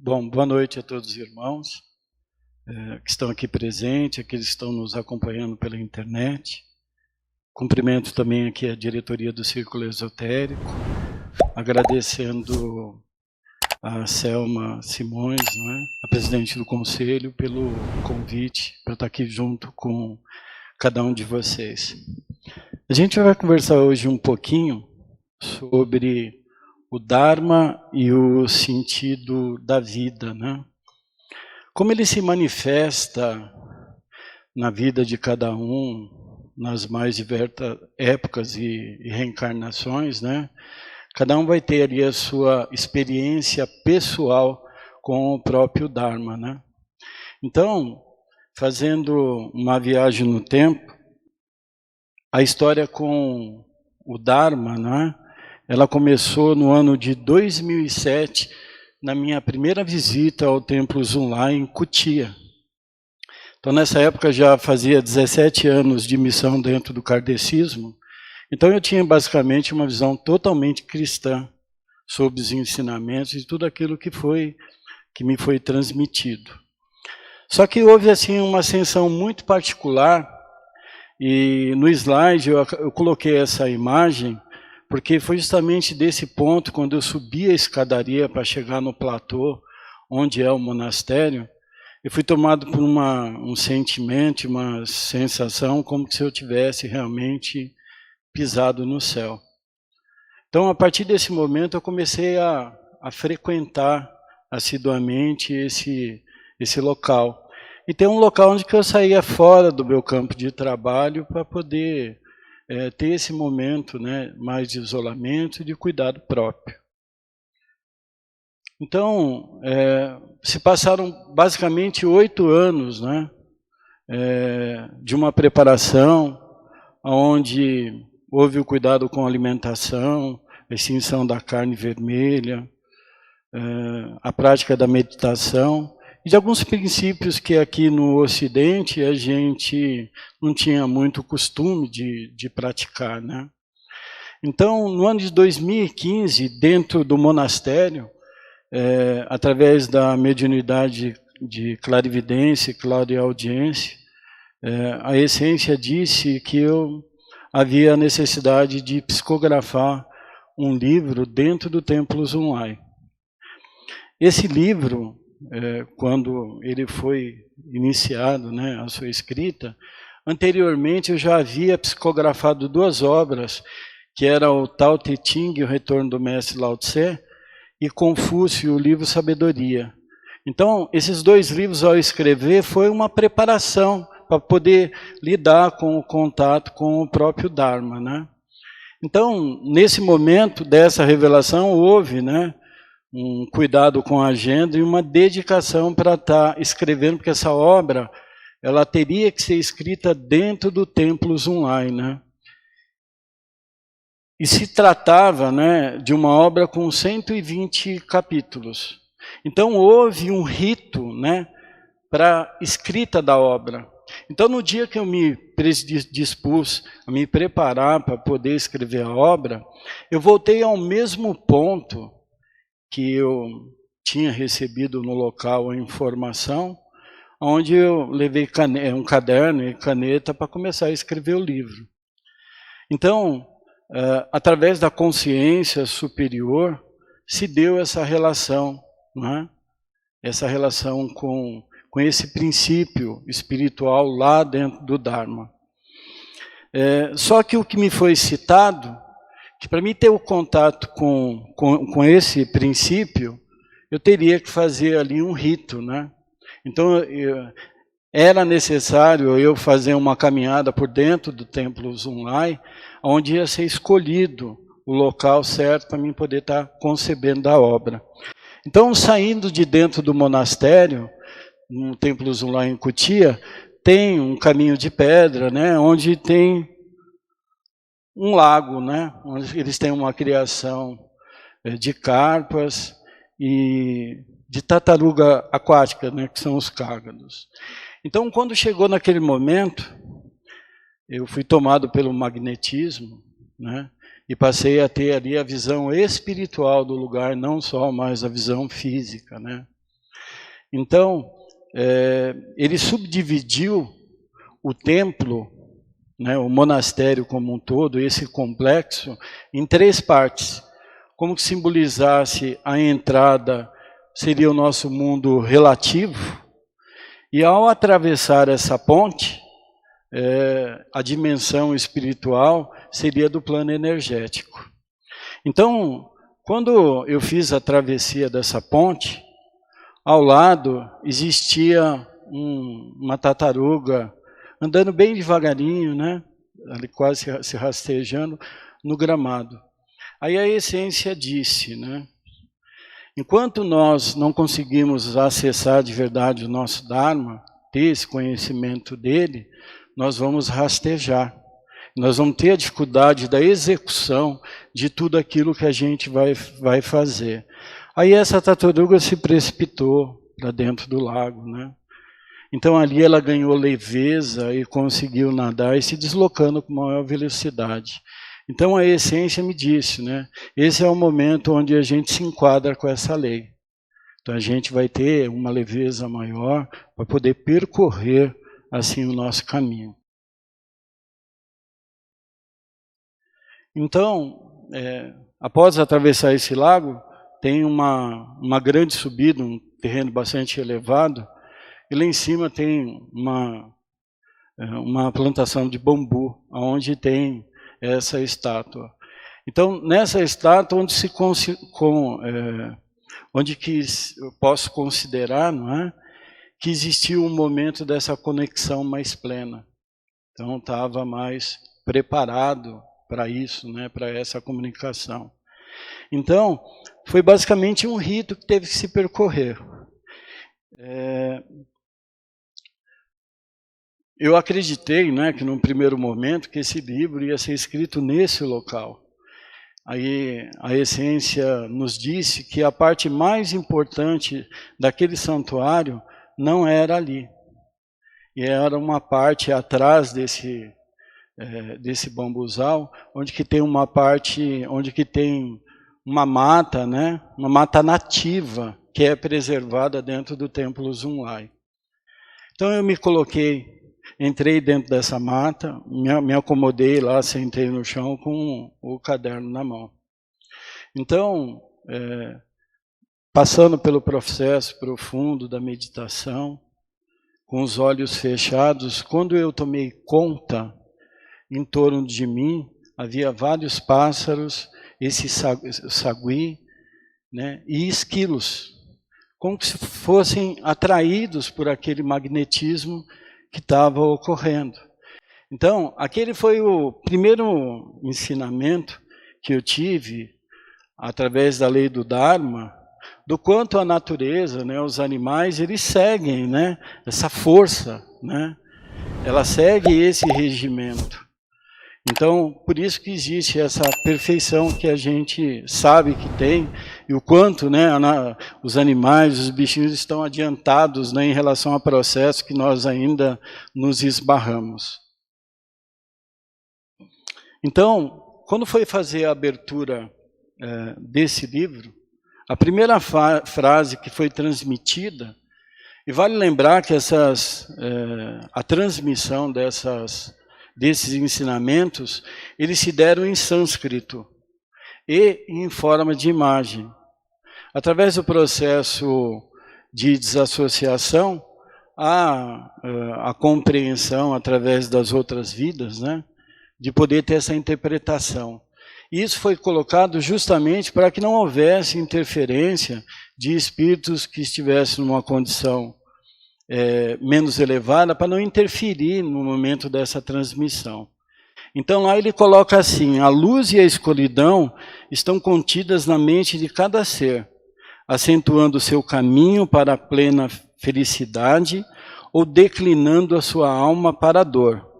Bom, boa noite a todos os irmãos que estão aqui presentes, aqueles que estão nos acompanhando pela internet. Cumprimento também aqui a diretoria do Círculo Esotérico, agradecendo a Selma Simões, a presidente do conselho, pelo convite para estar aqui junto com cada um de vocês. A gente vai conversar hoje um pouquinho sobre o Dharma e o sentido da vida, Como ele se manifesta na vida de cada um, nas mais diversas épocas e reencarnações, Cada um vai ter ali a sua experiência pessoal com o próprio Dharma, Então, fazendo uma viagem no tempo, a história com o Dharma, ela começou no ano de 2007, na minha primeira visita ao Templo Zunlai, em Cotia. Então, nessa época, já fazia 17 anos de missão dentro do kardecismo, então eu tinha basicamente uma visão totalmente cristã sobre os ensinamentos e tudo aquilo que me foi transmitido. Só que houve assim uma ascensão muito particular, e no slide eu coloquei essa imagem, porque foi justamente desse ponto, quando eu subi a escadaria para chegar no platô, onde é o monastério, eu fui tomado por um sentimento, uma sensação, como se eu tivesse realmente pisado no céu. Então, a partir desse momento, eu comecei a frequentar assiduamente esse local. E tem um local onde eu saía fora do meu campo de trabalho para poder ter esse momento mais de isolamento e de cuidado próprio. Então, se passaram basicamente 8 anos de uma preparação, onde houve o cuidado com a alimentação, a extinção da carne vermelha, a prática da meditação, e de alguns princípios que aqui no Ocidente a gente não tinha muito costume de praticar, Então, no ano de 2015, dentro do monastério, através da mediunidade de clarividência e clareaudiência, a essência disse que eu havia necessidade de psicografar um livro dentro do Templo Zunlai. Esse livro, quando ele foi iniciado, a sua escrita, anteriormente eu já havia psicografado 2 obras, que eram o Tao Te Ching, o Retorno do Mestre Lao Tse, e Confúcio, o livro Sabedoria. Então, esses 2 livros, ao escrever, foi uma preparação para poder lidar com o contato com o próprio Dharma, Então, nesse momento dessa revelação, houve, um cuidado com a agenda e uma dedicação para estar escrevendo, porque essa obra, ela teria que ser escrita dentro do Templo Zunlai, E se tratava, de uma obra com 120 capítulos. Então, houve um rito, para a escrita da obra. Então, no dia que eu me dispus a me preparar para poder escrever a obra, eu voltei ao mesmo ponto que eu tinha recebido no local a informação, onde eu levei um caderno e caneta para começar a escrever o livro. Então, através da consciência superior, se deu essa relação, Essa relação com esse princípio espiritual lá dentro do Dharma. Só que o que me foi citado, que para mim ter o contato com esse princípio, eu teria que fazer ali um rito, Então, era necessário eu fazer uma caminhada por dentro do Templo Zunlai, onde ia ser escolhido o local certo para mim poder estar concebendo a obra. Então, saindo de dentro do monastério, no Templo Zunlai em Cotia, tem um caminho de pedra, onde tem um lago, onde eles têm uma criação de carpas e de tartaruga aquática, que são os cágados. Então, quando chegou naquele momento, eu fui tomado pelo magnetismo, e passei a ter ali a visão espiritual do lugar, não só mais a visão física, Então, ele subdividiu o templo, né, o monastério como um todo, esse complexo, em 3 partes. Como que simbolizasse a entrada, seria o nosso mundo relativo, e ao atravessar essa ponte, a dimensão espiritual seria do plano energético. Então, quando eu fiz a travessia dessa ponte, ao lado existia uma tartaruga andando bem devagarinho, né? Ali quase se rastejando no gramado. Aí a essência disse, né? Enquanto nós não conseguimos acessar de verdade o nosso Dharma, ter esse conhecimento dele, nós vamos rastejar. Nós vamos ter a dificuldade da execução de tudo aquilo que a gente vai fazer. Aí essa tartaruga se precipitou para dentro do lago, né? Então ali ela ganhou leveza e conseguiu nadar e se deslocando com maior velocidade. Então a essência me disse, né? Esse é o momento onde a gente se enquadra com essa lei. Então a gente vai ter uma leveza maior para poder percorrer assim o nosso caminho. Então, após atravessar esse lago, tem uma grande subida, um terreno bastante elevado, e lá em cima tem uma plantação de bambu, onde tem essa estátua. Então, nessa estátua, onde que eu posso considerar, não é, que existiu um momento dessa conexão mais plena. Então, estava mais preparado para isso, né, para essa comunicação. Então, foi basicamente um rito que teve que se percorrer. Eu acreditei, né, que num primeiro momento que esse livro ia ser escrito nesse local. Aí a essência nos disse que a parte mais importante daquele santuário não era ali. E era uma parte atrás desse bambuzal, onde que tem uma parte, onde que tem uma mata, né, uma mata nativa, que é preservada dentro do templo Zunlai. Então eu me coloquei, entrei dentro dessa mata, me acomodei lá, sentei no chão com o caderno na mão. Então, passando pelo processo profundo da meditação, com os olhos fechados, quando eu tomei conta, em torno de mim, havia vários pássaros, esse sagui, né, e esquilos, como se fossem atraídos por aquele magnetismo que estava ocorrendo. Então, aquele foi o primeiro ensinamento que eu tive, através da lei do Dharma, do quanto a natureza, né, os animais, eles seguem, né, essa força, né, ela segue esse regimento. Então, por isso que existe essa perfeição que a gente sabe que tem, e o quanto, né, os animais, os bichinhos estão adiantados, né, em relação a processos que nós ainda nos esbarramos. Então, quando foi fazer a abertura desse livro, a primeira frase que foi transmitida, e vale lembrar que a transmissão desses ensinamentos, eles se deram em sânscrito e em forma de imagem. Através do processo de desassociação, a compreensão através das outras vidas, né, de poder ter essa interpretação. Isso foi colocado justamente para que não houvesse interferência de espíritos que estivessem numa condição menos elevada, para não interferir no momento dessa transmissão. Então lá ele coloca assim: a luz e a escuridão estão contidas na mente de cada ser, acentuando o seu caminho para a plena felicidade ou declinando a sua alma para a dor.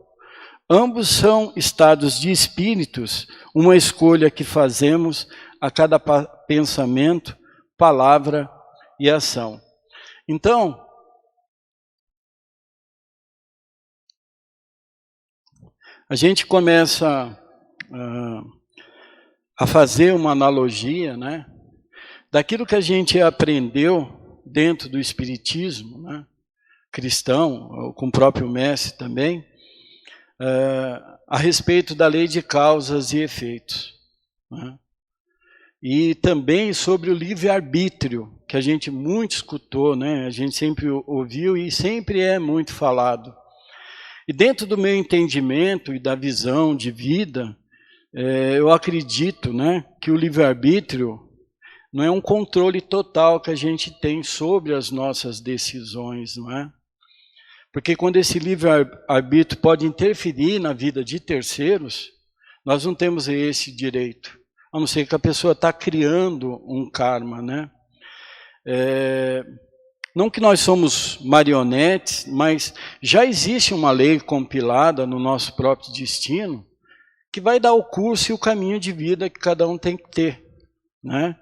Ambos são estados de espíritos, uma escolha que fazemos a cada pensamento, palavra e ação. Então, a gente começa a fazer uma analogia, né, daquilo que a gente aprendeu dentro do espiritismo, né, cristão, com o próprio mestre também, a respeito da lei de causas e efeitos, né? E também sobre o livre-arbítrio, que a gente muito escutou, né? A gente sempre ouviu e sempre é muito falado. E dentro do meu entendimento e da visão de vida, eu acredito, né, que o livre-arbítrio não é um controle total que a gente tem sobre as nossas decisões, não é? Porque quando esse livre-arbítrio pode interferir na vida de terceiros, nós não temos esse direito, a não ser que a pessoa está criando um karma, né? Não que nós somos marionetes, mas já existe uma lei compilada no nosso próprio destino que vai dar o curso e o caminho de vida que cada um tem que ter, né?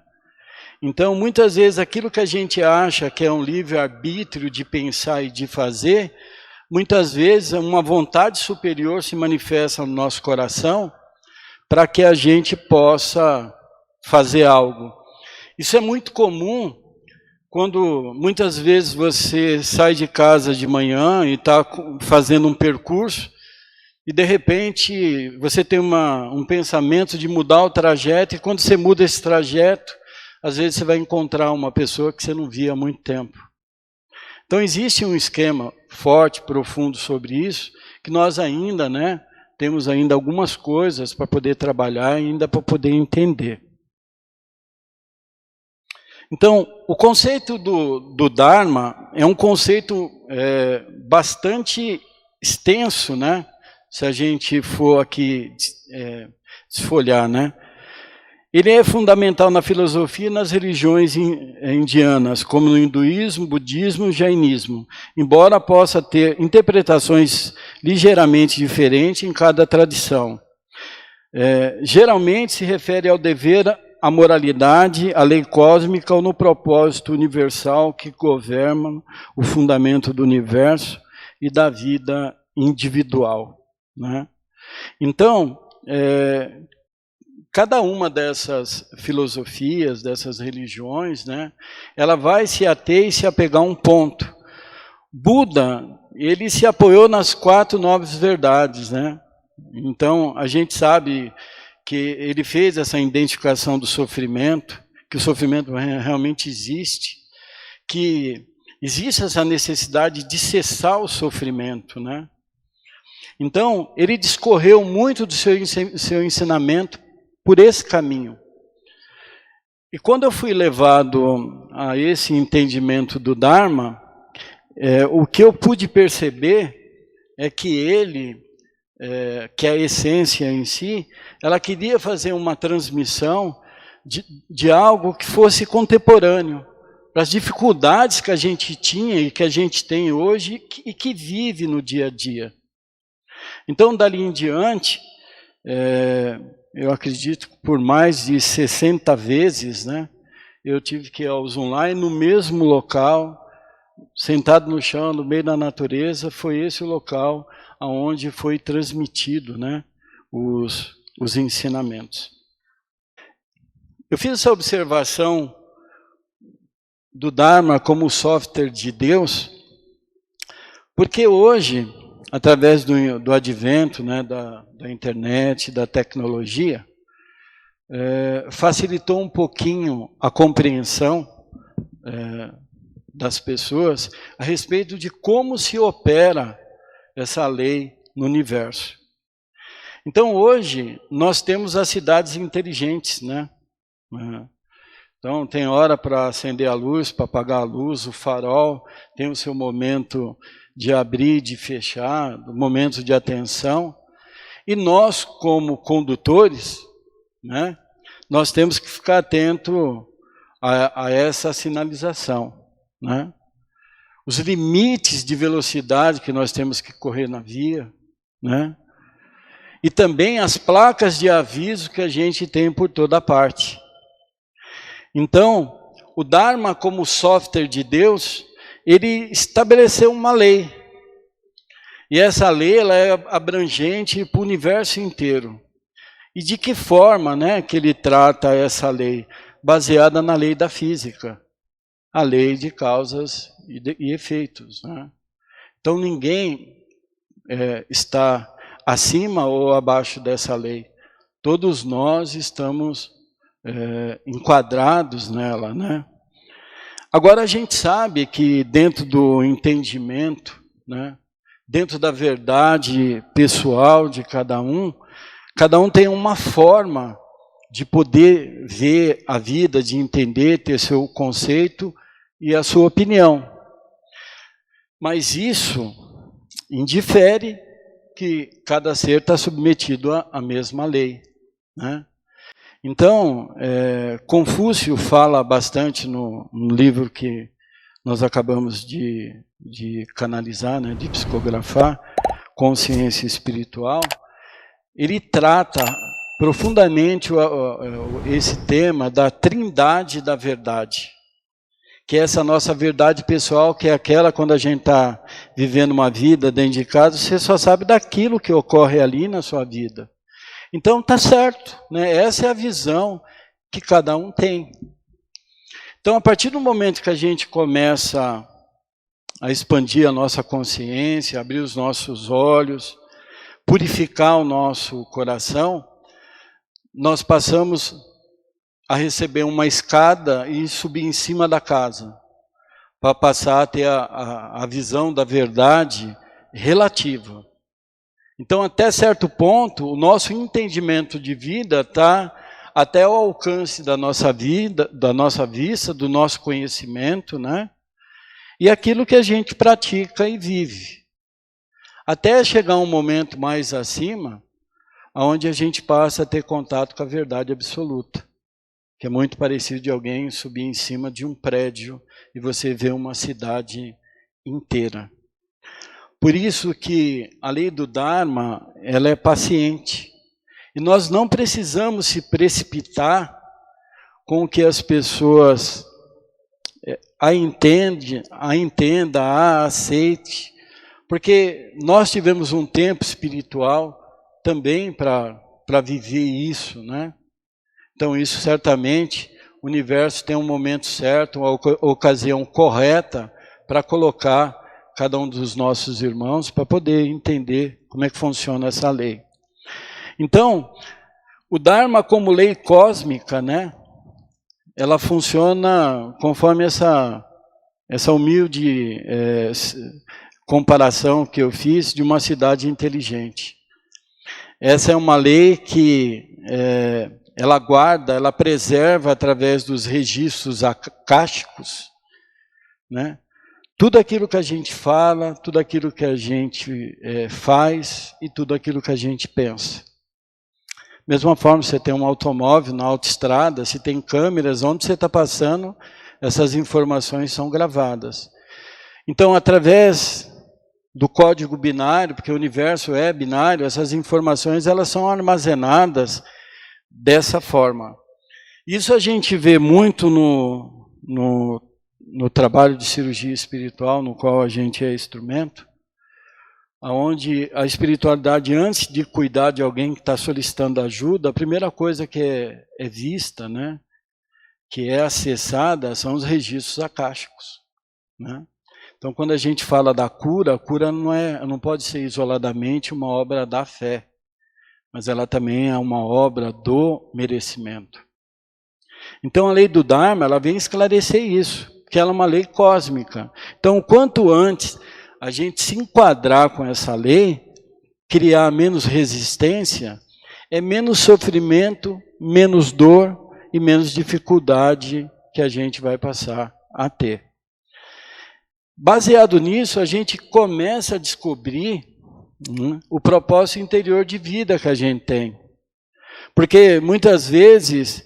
Então, muitas vezes, aquilo que a gente acha que é um livre-arbítrio de pensar e de fazer, muitas vezes uma vontade superior se manifesta no nosso coração para que a gente possa fazer algo. Isso é muito comum quando muitas vezes você sai de casa de manhã e está fazendo um percurso e de repente você tem um pensamento de mudar o trajeto, e quando você muda esse trajeto, às vezes você vai encontrar uma pessoa que você não via há muito tempo. Então existe um esquema forte, profundo sobre isso, que nós ainda, né, temos ainda algumas coisas para poder trabalhar, ainda para poder entender. Então, o conceito do Dharma é um conceito bastante extenso, né? Se a gente for aqui desfolhar, né? Ele é fundamental na filosofia e nas religiões indianas, como no hinduísmo, budismo e jainismo, embora possa ter interpretações ligeiramente diferentes em cada tradição. Geralmente se refere ao dever, à moralidade, à lei cósmica ou no propósito universal que governa o fundamento do universo e da vida individual, né? Então, cada uma dessas filosofias, dessas religiões, né, ela vai se ater e se apegar a um ponto. Buda, ele se apoiou nas 4 nobres verdades, né? Então, a gente sabe que ele fez essa identificação do sofrimento, que o sofrimento realmente existe, que existe essa necessidade de cessar o sofrimento, né? Então, ele discorreu muito do seu ensinamento por esse caminho. E quando eu fui levado a esse entendimento do Dharma, o que eu pude perceber é que ele, que a essência em si, ela queria fazer uma transmissão de algo que fosse contemporâneo, para as dificuldades que a gente tinha e que a gente tem hoje e que vive no dia a dia. Então, dali em diante, eu acredito que por mais de 60 vezes, né, eu tive que ir aos online no mesmo local, sentado no chão, no meio da natureza. Foi esse o local onde foi transmitido, né, os ensinamentos. Eu fiz essa observação do Dharma como software de Deus, porque hoje, através do advento, né, da internet, da tecnologia, facilitou um pouquinho a compreensão das pessoas a respeito de como se opera essa lei no universo. Então, hoje, nós temos as cidades inteligentes, né? Então, tem hora para acender a luz, para apagar a luz, o farol tem o seu momento de abrir, de fechar, momentos de atenção. E nós, como condutores, né, nós temos que ficar atento a essa sinalização, né? Os limites de velocidade que nós temos que correr na via, né? E também as placas de aviso que a gente tem por toda parte. Então, o Dharma, como software de Deus, ele estabeleceu uma lei. E essa lei, ela é abrangente para o universo inteiro. E de que forma, né, que ele trata essa lei? Baseada na lei da física. a lei de causas e efeitos, né? Então ninguém está acima ou abaixo dessa lei. Todos nós estamos enquadrados nela, né? Agora a gente sabe que dentro do entendimento, né, dentro da verdade pessoal de cada um tem uma forma de poder ver a vida, de entender, ter seu conceito e a sua opinião. Mas isso indifere que cada ser está submetido à mesma lei, né? Então, Confúcio fala bastante no livro que nós acabamos de canalizar, né, de psicografar, Consciência Espiritual. Ele trata profundamente esse tema da trindade da verdade, que é essa nossa verdade pessoal, que é aquela quando a gente está vivendo uma vida dentro de casa, você só sabe daquilo que ocorre ali na sua vida. Então está certo, né? Essa é a visão que cada um tem. Então, a partir do momento que a gente começa a expandir a nossa consciência, abrir os nossos olhos, purificar o nosso coração, nós passamos a receber uma escada e subir em cima da casa, para passar a ter a visão da verdade relativa. Então, até certo ponto, o nosso entendimento de vida está até ao alcance da nossa vida, da nossa vista, do nosso conhecimento, né? E aquilo que a gente pratica e vive. Até chegar um momento mais acima, onde a gente passa a ter contato com a verdade absoluta, que é muito parecido de alguém subir em cima de um prédio e você ver uma cidade inteira. Por isso que a lei do Dharma, ela é paciente. E nós não precisamos se precipitar com o que as pessoas a entenda, a aceite, porque nós tivemos um tempo espiritual também para viver isso, né? Então isso certamente, o universo tem um momento certo, uma ocasião correta para colocar cada um dos nossos irmãos para poder entender como é que funciona essa lei. Então, o Dharma como lei cósmica, né, ela funciona conforme essa humilde comparação que eu fiz de uma cidade inteligente. Essa é uma lei que ela guarda, ela preserva através dos registros akáshicos, né, tudo aquilo que a gente fala, tudo aquilo que a gente faz e tudo aquilo que a gente pensa. Mesma forma, você tem um automóvel na autoestrada, se tem câmeras, onde você está passando, essas informações são gravadas. Então, através do código binário, porque o universo é binário, essas informações elas são armazenadas dessa forma. Isso a gente vê muito no trabalho de cirurgia espiritual, no qual a gente é instrumento, onde a espiritualidade, antes de cuidar de alguém que está solicitando ajuda, a primeira coisa que é vista, né, que é acessada, são os registros akáshicos, né? Então, quando a gente fala da cura, a cura não pode ser isoladamente uma obra da fé, mas ela também é uma obra do merecimento. Então, a lei do Dharma, ela vem esclarecer isso, que ela é uma lei cósmica. Então, quanto antes a gente se enquadrar com essa lei, criar menos resistência, é menos sofrimento, menos dor e menos dificuldade que a gente vai passar a ter. Baseado nisso, a gente começa a descobrir o propósito interior de vida que a gente tem. Porque muitas vezes,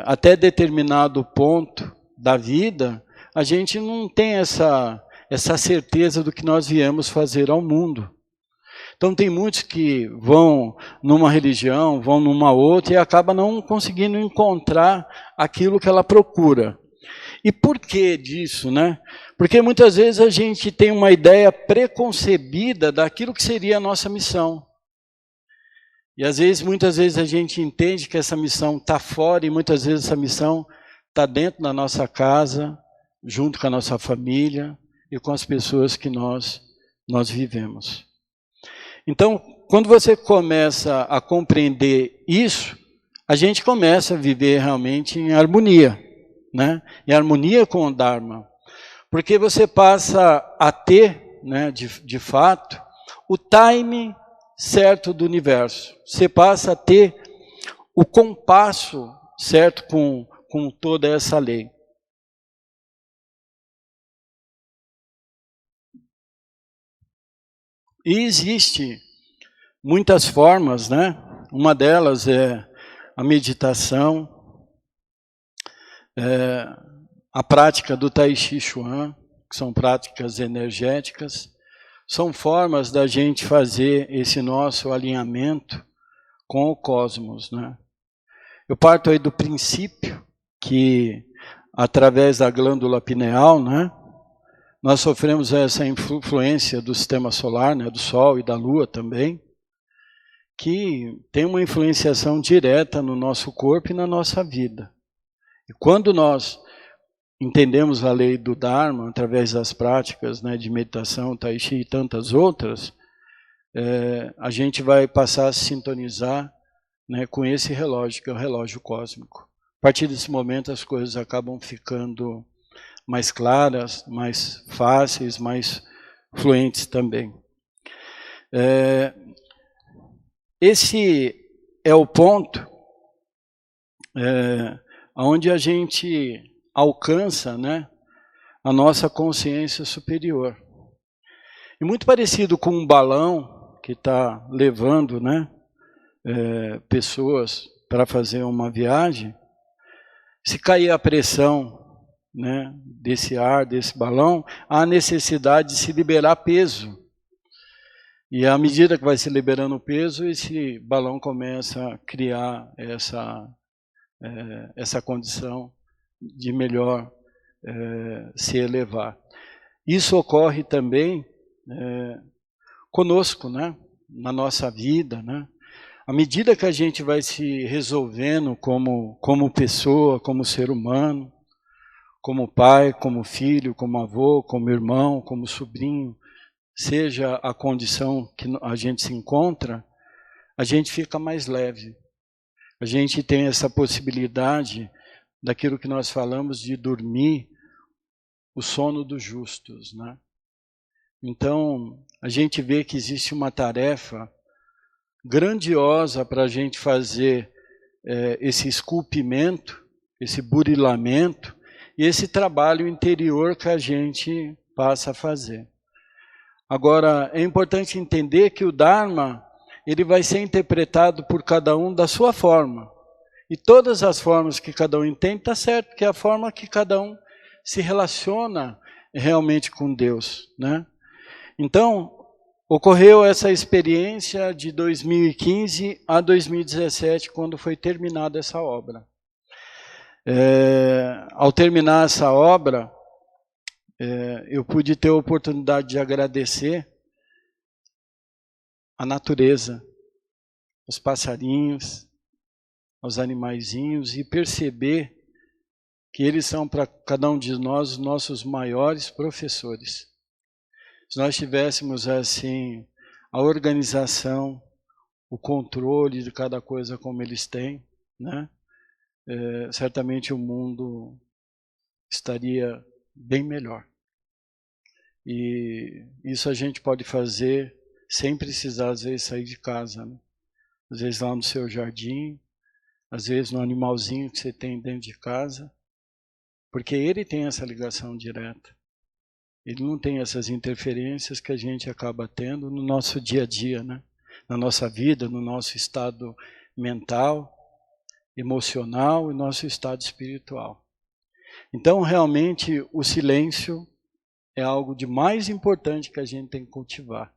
até determinado ponto da vida, a gente não tem essa certeza do que nós viemos fazer ao mundo. Então tem muitos que vão numa religião, vão numa outra e acabam não conseguindo encontrar aquilo que ela procura. E por que disso, né? Porque muitas vezes a gente tem uma ideia preconcebida daquilo que seria a nossa missão. E às vezes, muitas vezes a gente entende que essa missão está fora e muitas vezes essa missão está dentro da nossa casa, junto com a nossa família e com as pessoas que nós vivemos. Então, quando você começa a compreender isso, a gente começa a viver realmente em harmonia, né? Em harmonia com o Dharma. Porque você passa a ter, né, de fato, o time certo do universo. Você passa a ter o compasso certo com toda essa lei. E existe muitas formas, né? Uma delas é a meditação, a prática do Tai Chi Chuan, que são práticas energéticas, são formas da gente fazer esse nosso alinhamento com o cosmos, né? Eu parto aí do princípio que, através da glândula pineal, né, nós sofremos essa influência do sistema solar, né, do Sol e da Lua também, que tem uma influenciação direta no nosso corpo e na nossa vida. E quando nós entendemos a lei do Dharma, através das práticas, né, de meditação, Tai Chi e tantas outras, a gente vai passar a se sintonizar, né, com esse relógio, que é o relógio cósmico. A partir desse momento as coisas acabam ficando mais claras, mais fáceis, mais fluentes também. Esse é o ponto onde a gente alcança, né, a nossa consciência superior. E muito parecido com um balão que está levando, né, pessoas para fazer uma viagem, se cair a pressão, né, desse ar, desse balão, há necessidade de se liberar peso. E à medida que vai se liberando o peso, esse balão começa a criar essa condição de melhor se elevar. Isso ocorre também conosco, né, na nossa vida, né? À medida que a gente vai se resolvendo como pessoa, como ser humano, como pai, como filho, como avô, como irmão, como sobrinho, seja a condição que a gente se encontra, a gente fica mais leve. A gente tem essa possibilidade daquilo que nós falamos de dormir o sono dos justos, né? Então, a gente vê que existe uma tarefa grandiosa para a gente fazer esse esculpimento, esse burilamento e esse trabalho interior que a gente passa a fazer. Agora, é importante entender que o Dharma, ele vai ser interpretado por cada um da sua forma. E todas as formas que cada um entende, está certo, que é a forma que cada um se relaciona realmente com Deus, né? Então, ocorreu essa experiência de 2015 a 2017, quando foi terminada essa obra. Ao terminar essa obra, eu pude ter a oportunidade de agradecer a natureza, os passarinhos, os animaizinhos, e perceber que eles são para cada um de nós os nossos maiores professores. Se nós tivéssemos assim a organização, o controle de cada coisa como eles têm, né? Certamente o mundo estaria bem melhor. E isso a gente pode fazer sem precisar, às vezes, sair de casa, né? Às vezes lá no seu jardim, às vezes no animalzinho que você tem dentro de casa, porque ele tem essa ligação direta. Ele não tem essas interferências que a gente acaba tendo no nosso dia a dia, né? Na nossa vida, no nosso estado mental, emocional e nosso estado espiritual. Então, realmente, o silêncio é algo de mais importante que a gente tem que cultivar.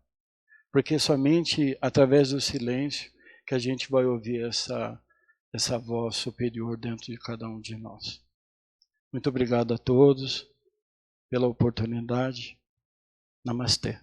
Porque somente através do silêncio que a gente vai ouvir essa voz superior dentro de cada um de nós. Muito obrigado a todos pela oportunidade. Namastê.